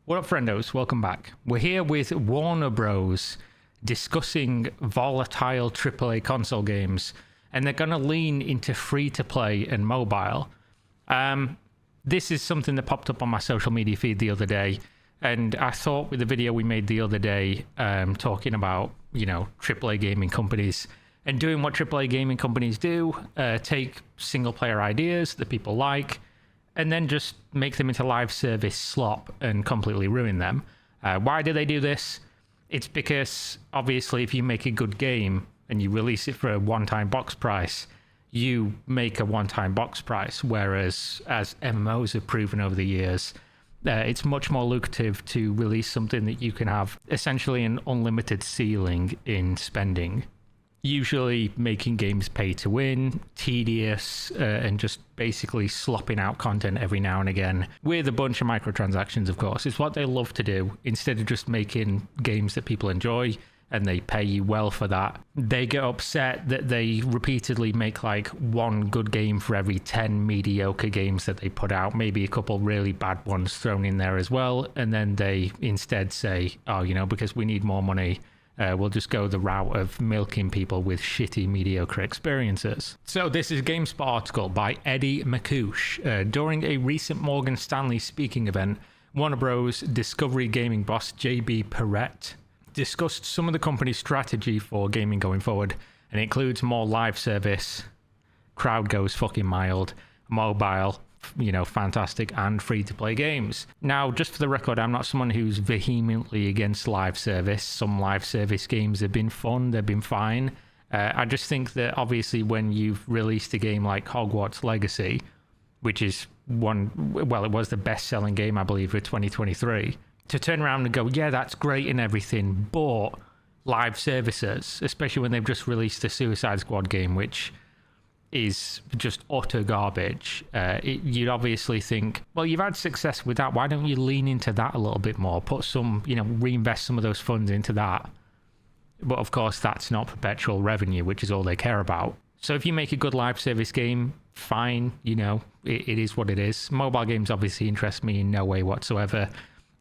What up, friendos? Welcome back. We're here with Warner Bros. Discussing volatile AAA console games, and they're going to lean into free-to-play and mobile. This is something that popped up on my social media feed the other day, and I thought with the video we made the other day, talking about, AAA gaming companies and doing what AAA gaming companies do, take single-player ideas that people like, and then just make them into live service slop and completely ruin them. Why do they do this? It's because, obviously, if you make a good game and you release it for a one-time box price, you make a one-time box price, whereas, as MMOs have proven over the years, it's much more lucrative to release something that you can have essentially an unlimited ceiling in spending. Usually making games pay to win, tedious, and just basically slopping out content every now and again with a bunch of microtransactions, of course. It's what they love to do. Instead of just making games that people enjoy and they pay you well for that, they get upset that they repeatedly make like one good game for every 10 mediocre games that they put out, maybe a couple really bad ones thrown in there as well, and then they instead say, oh, because we need more money, we'll just go the route of milking people with shitty, mediocre experiences. So this is a GameSpot article by Eddie McCouche. During a recent Morgan Stanley speaking event, Warner Bros. Discovery gaming boss JB Perrette discussed some of the company's strategy for gaming going forward, and it includes more live service, crowd goes fucking mild, mobile, fantastic, and free-to-play games. Now, just for the record, I'm not someone who's vehemently against live service. Some live service games have been fun, they've been fine. I just think that, obviously, when you've released a game like Hogwarts Legacy, which is it was the best-selling game, I believe, for 2023, to turn around and go, yeah, that's great and everything, but live services, especially when they've just released the Suicide Squad game, which is just utter garbage. You'd obviously think, well, you've had success with that, why don't you lean into that a little bit more, put some, reinvest some of those funds into that. But of course, that's not perpetual revenue, which is all they care about. So if you make a good live service game, fine, it is what it is. Mobile games obviously interest me in no way whatsoever,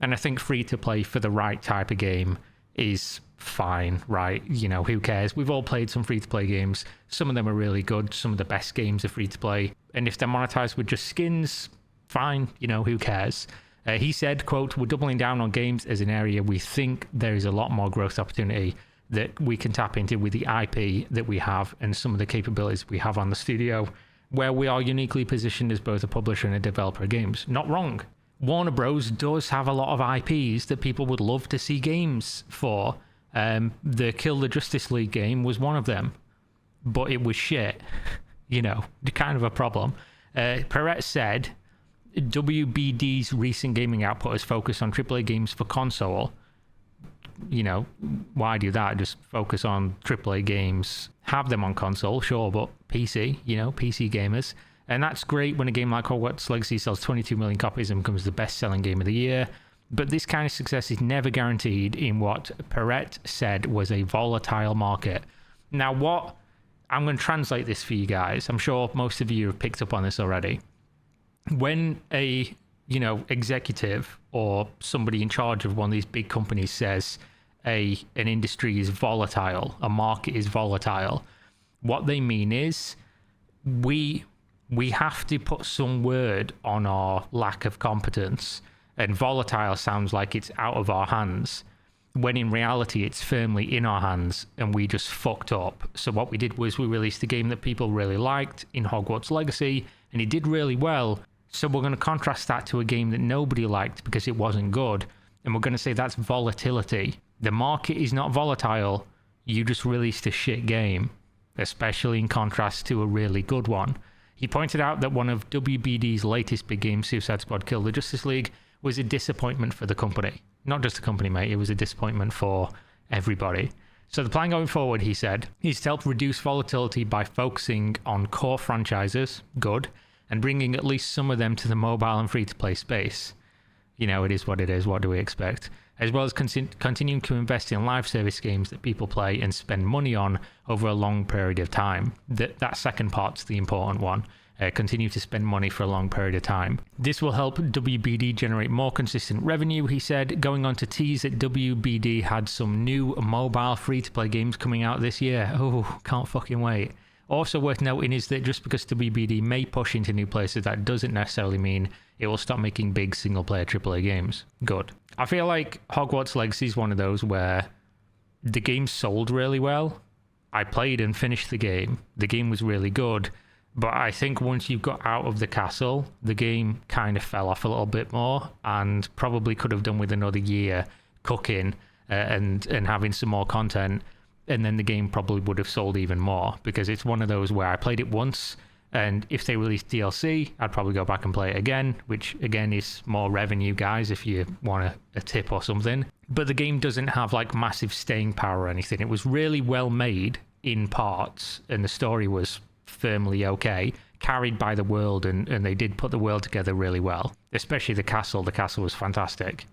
and I think free to play for the right type of game is fine, right? Who cares? We've all played some free-to-play games. Some of them are really good. Some of the best games are free-to-play. And if they're monetized with just skins, fine, who cares? He said, quote, "We're doubling down on games as an area we think there is a lot more growth opportunity that we can tap into with the IP that we have and some of the capabilities we have on the studio, where we are uniquely positioned as both a publisher and a developer of games." Not wrong. Warner Bros. Does have a lot of IPs that people would love to see games for. The Kill the Justice League game was one of them, but it was shit. Kind of a problem. Perrette said, WBD's recent gaming output is focused on AAA games for console. Why do that? Just focus on AAA games. Have them on console, sure, but PC, PC gamers. And that's great when a game like Hogwarts Legacy sells 22 million copies and becomes the best-selling game of the year. But this kind of success is never guaranteed in what Perrette said was a volatile market. Now, I'm going to translate this for you guys. I'm sure most of you have picked up on this already. When a, executive or somebody in charge of one of these big companies says an industry is volatile, a market is volatile, what they mean is we have to put some word on our lack of competence. And volatile sounds like it's out of our hands, when in reality it's firmly in our hands and we just fucked up. So what we did was we released a game that people really liked in Hogwarts Legacy, and it did really well. So we're going to contrast that to a game that nobody liked because it wasn't good, and we're going to say that's volatility. The market is not volatile, you just released a shit game, especially in contrast to a really good one. He pointed out that one of WBD's latest big games, Suicide Squad Kill the Justice League, was a disappointment for the company. Not just the company, mate, it was a disappointment for everybody. So the plan going forward, he said, is to help reduce volatility by focusing on core franchises, good, and bringing at least some of them to the mobile and free-to-play space. It is what it is, what do we expect? As well as continuing to invest in live service games that people play and spend money on over a long period of time. That second part's the important one. continue to spend money for a long period of time. This will help WBD generate more consistent revenue, he said, going on to tease that WBD had some new mobile free-to-play games coming out this year. Oh, can't fucking wait. Also worth noting is that just because WBD may push into new places, that doesn't necessarily mean it will stop making big single-player AAA games. Good. I feel like Hogwarts Legacy is one of those where the game sold really well. I played and finished the game. The game was really good. But I think once you got out of the castle, the game kind of fell off a little bit more, and probably could have done with another year cooking and having some more content, and then the game probably would have sold even more, because it's one of those where I played it once, and if they released DLC, I'd probably go back and play it again, which again is more revenue, guys, if you want a tip or something. But the game doesn't have like massive staying power or anything. It was really well made in parts, and the story was firmly okay, carried by the world, and they did put the world together really well, especially the castle. The castle was fantastic.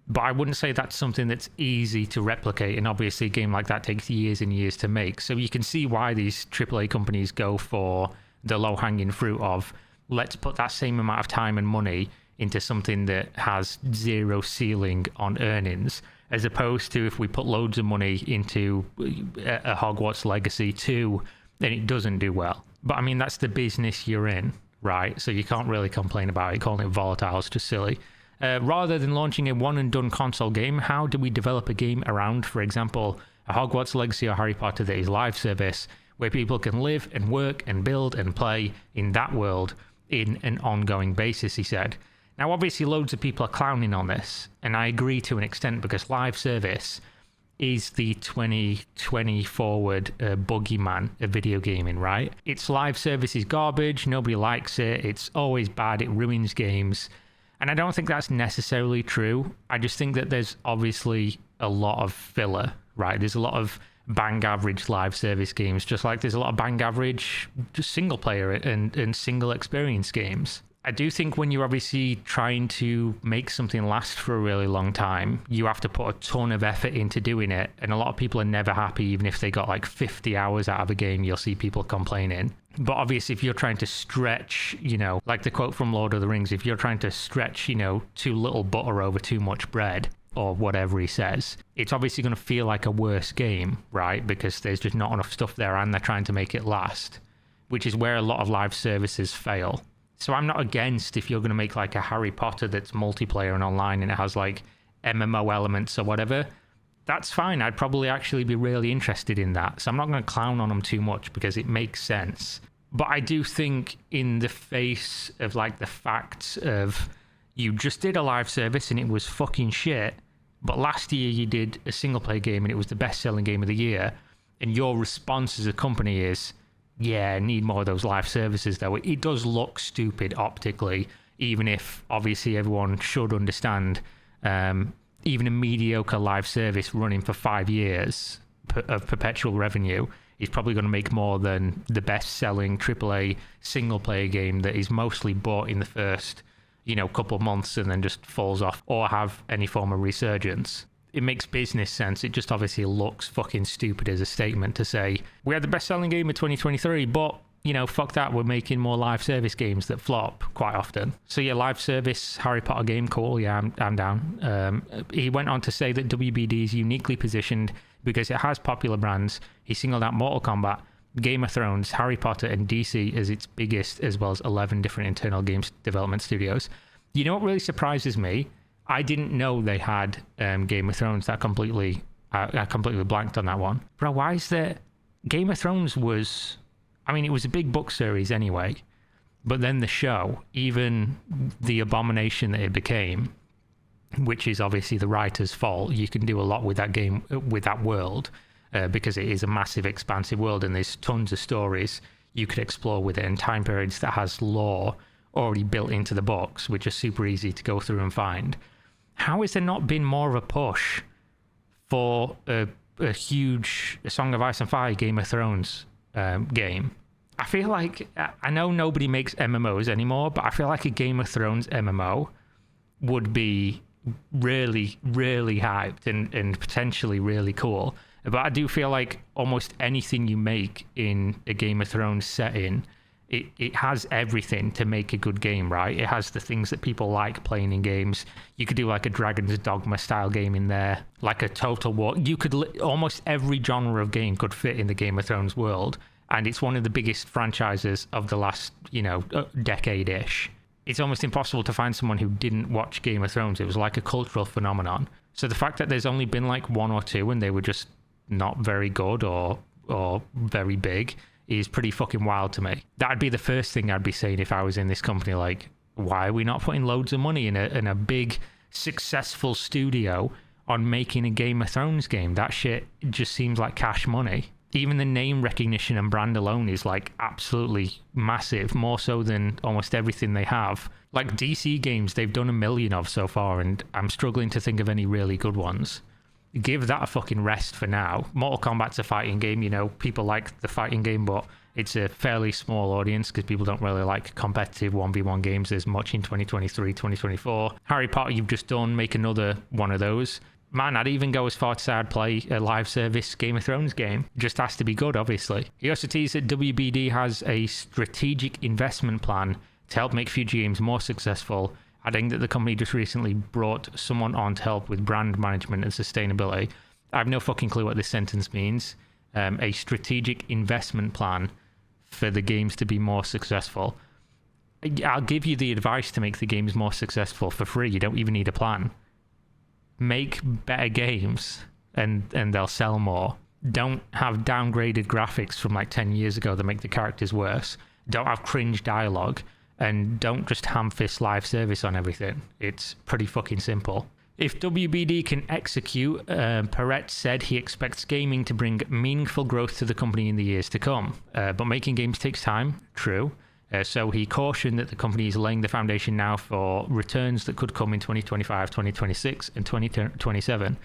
But I wouldn't say that's something that's easy to replicate, and obviously a game like that takes years and years to make. So you can see why these AAA companies go for the low-hanging fruit of, let's put that same amount of time and money into something that has zero ceiling on earnings, as opposed to if we put loads of money into a Hogwarts Legacy 2, then it doesn't do well. But I mean, that's the business you're in, right? So you can't really complain about it. Calling it Volatile is just silly. Rather than launching a one-and-done console game, how do we develop a game around, for example, a Hogwarts Legacy or Harry Potter that is live service, where people can live and work and build and play in that world in an ongoing basis, he said. Now, obviously, loads of people are clowning on this, and I agree to an extent, because live service is the 2020 forward boogeyman of video gaming, right? Its live service is garbage, nobody likes it, it's always bad, it ruins games. And I don't think that's necessarily true. I just think that there's obviously a lot of filler, right? There's a lot of bang average live service games, just like there's a lot of bang average just single player and single experience games. I do think when you're obviously trying to make something last for a really long time, you have to put a ton of effort into doing it. And a lot of people are never happy, even if they got like 50 hours out of a game, you'll see people complaining. But obviously, if you're trying to stretch, you know, like the quote from Lord of the Rings, if you're trying to stretch, you know, too little butter over too much bread, or whatever he says, it's obviously going to feel like a worse game, right? Because there's just not enough stuff there and they're trying to make it last, which is where a lot of live services fail. So I'm not against if you're going to make like a Harry Potter that's multiplayer and online and it has like MMO elements or whatever. That's fine. I'd probably actually be really interested in that. So I'm not going to clown on them too much because it makes sense. But I do think in the face of like the facts of you just did a live service and it was fucking shit, but last year you did a single player game and it was the best selling game of the year, and your response as a company is, yeah, need more of those live services though. It does look stupid optically, even if obviously everyone should understand even a mediocre live service running for 5 years of perpetual revenue is probably going to make more than the best-selling AAA single-player game that is mostly bought in the first, you know, couple of months and then just falls off or have any form of resurgence. It makes business sense. It just obviously looks fucking stupid as a statement to say, we had the best-selling game of 2023, but, you know, fuck that, we're making more live service games that flop quite often. So yeah, live service Harry Potter game, cool, yeah, I'm down. He went on to say that WBD is uniquely positioned because it has popular brands. He singled out Mortal Kombat, Game of Thrones, Harry Potter, and DC as its biggest, as well as 11 different internal games development studios. You know what really surprises me? I didn't know they had Game of Thrones. I completely blanked on that one. Bro, why is there... Game of Thrones was... I mean, it was a big book series anyway, but then the show, even the abomination that it became, which is obviously the writer's fault, you can do a lot with that game, with that world, because it is a massive, expansive world, and there's tons of stories you could explore with it, and time periods that has lore already built into the books, which are super easy to go through and find. How has there not been more of a push for a huge Song of Ice and Fire Game of Thrones game? I feel like, I know nobody makes MMOs anymore, but I feel like a Game of Thrones MMO would be really, really hyped and potentially really cool. But I do feel like almost anything you make in a Game of Thrones setting It has everything to make a good game, right? It has the things that people like playing in games. You could do like a Dragon's Dogma style game in there, like a Total War. You could almost every genre of game could fit in the Game of Thrones world, and it's one of the biggest franchises of the last, decade-ish. It's almost impossible to find someone who didn't watch Game of Thrones. It was like a cultural phenomenon. So the fact that there's only been like one or two and they were just not very good or very big is pretty fucking wild to me. That'd be the first thing I'd be saying if I was in this company. Like, why are we not putting loads of money in a big, successful studio on making a Game of Thrones game? That shit just seems like cash money. Even the name recognition and brand alone is like absolutely massive, more so than almost everything they have. Like DC games, they've done 1 million of so far, and I'm struggling to think of any really good ones. Give that a fucking rest for now. Mortal Kombat's a fighting game, people like the fighting game, but it's a fairly small audience because people don't really like competitive 1v1 games as much in 2023, 2024. Harry Potter, you've just done, make another one of those. Man, I'd even go as far to say I'd play a live service Game of Thrones game. It just has to be good, obviously. He also teased that WBD has a strategic investment plan to help make future games more successful, adding that the company just recently brought someone on to help with brand management and sustainability. I have no fucking clue what this sentence means. A strategic investment plan for the games to be more successful. I'll give you the advice to make the games more successful for free. You don't even need a plan. Make better games and they'll sell more. Don't have downgraded graphics from like 10 years ago that make the characters worse. Don't have cringe dialogue. And don't just ham-fist live service on everything. It's pretty fucking simple. If WBD can execute, Perret said he expects gaming to bring meaningful growth to the company in the years to come. But making games takes time, true. So he cautioned that the company is laying the foundation now for returns that could come in 2025, 2026, and 2027.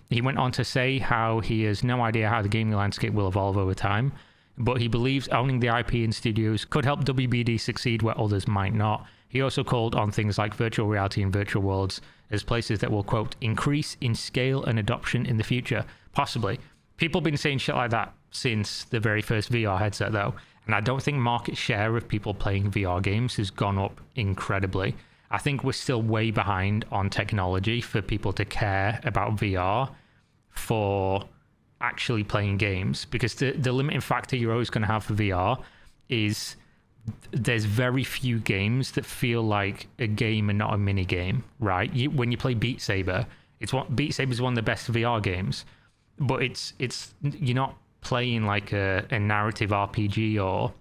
He went on to say how he has no idea how the gaming landscape will evolve over time, but he believes owning the IP in studios could help WBD succeed where others might not. He also called on things like virtual reality and virtual worlds as places that will, quote, increase in scale and adoption in the future. Possibly. People have been saying shit like that since the very first VR headset, though. And I don't think market share of people playing VR games has gone up incredibly. I think we're still way behind on technology for people to care about VR for actually playing games, because the limiting factor you're always going to have for VR is there's very few games that feel like a game and not a mini game, right? When you play Beat Saber, Beat Saber is one of the best VR games, but it's you're not playing like a narrative RPG or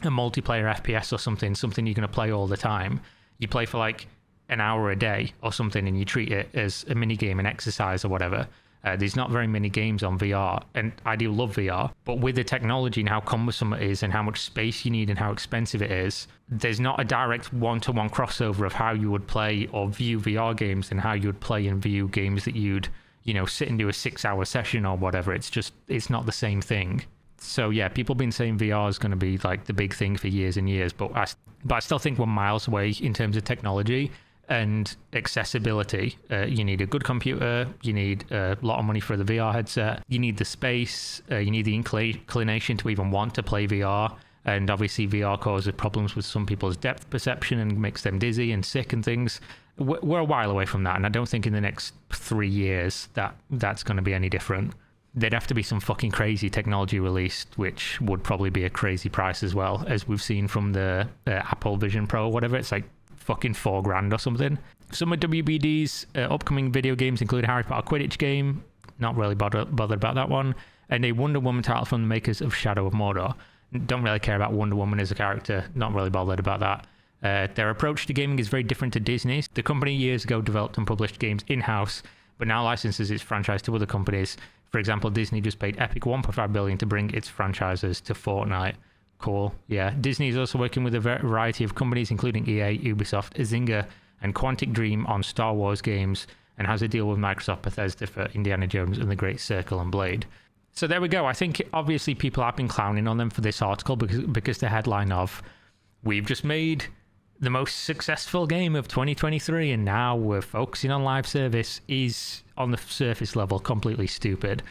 a multiplayer FPS or something you're going to play all the time. You play for like an hour a day or something, and you treat it as a mini game, an exercise or whatever. There's not very many games on VR, and I do love VR, but with the technology and how cumbersome it is and how much space you need and how expensive it is, there's not a direct one-to-one crossover of how you would play or view VR games and how you would play and view games that you'd, sit and do a 6-hour session or whatever. It's not the same thing. So yeah, people have been saying VR is going to be like the big thing for years and years, but I still think we're miles away in terms of technology and accessibility. You need a good computer, you need a lot of money for the VR headset, you need the space, you need the inclination to even want to play VR, and obviously VR causes problems with some people's depth perception and makes them dizzy and sick and things. We're a while away from that, and I don't think in the next 3 years that's going to be any different. There'd have to be some fucking crazy technology released, which would probably be a crazy price as well, as we've seen from the Apple Vision Pro or whatever. It's like fucking $4,000 or something. Some of WBD's upcoming video games include Harry Potter Quidditch game, not really bothered about that one, and a Wonder Woman title from the makers of Shadow of Mordor. Don't really care about Wonder Woman as a character, not really bothered about that. Their approach to gaming is very different to Disney's. The company years ago developed and published games in-house, but now licenses its franchise to other companies. For example, Disney just paid Epic $1.5 billion to bring its franchises to Fortnite. Cool. Yeah. Disney is also working with a variety of companies, including EA, Ubisoft, Zynga, and Quantic Dream on Star Wars games, and has a deal with Microsoft Bethesda for Indiana Jones and the Great Circle and Blade. So there we go. I think obviously people have been clowning on them for this article because the headline of, we've just made the most successful game of 2023 and now we're focusing on live service, is on the surface level completely stupid.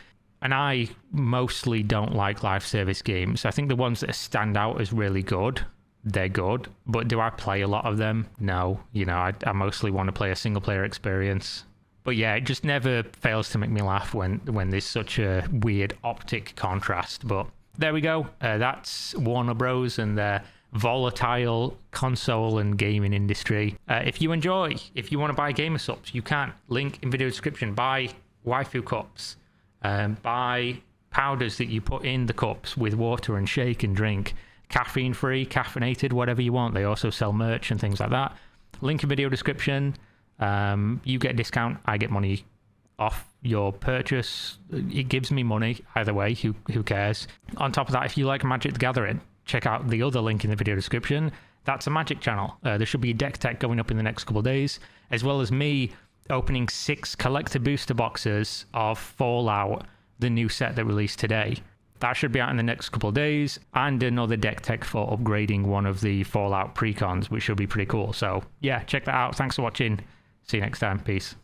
And I mostly don't like live service games. I think the ones that stand out as really good they're good. But do I play a lot of them? No. You know, I mostly want to play a single player experience. But yeah, it just never fails to make me laugh when there's such a weird optic contrast. But there we go. That's Warner Bros. And their volatile console and gaming industry. If you want to buy gamer subs, you can. Link in video description. Buy waifu cups. Buy powders that you put in the cups with water and shake and drink. Caffeine free, caffeinated, whatever you want. They also sell merch and things like that. Link in video description. You get a discount, I get money off your purchase. It gives me money either way. Who cares? On top of that, if you like Magic the Gathering, check out the other link in the video description. That's a Magic channel. There should be a deck tech going up in the next couple of days, as well as me opening 6 collector booster boxes of Fallout, the new set that released today. That should be out in the next couple of days, and another deck tech for upgrading one of the Fallout precons, which should be pretty cool. So yeah, check that out. Thanks for watching. See you next time. Peace.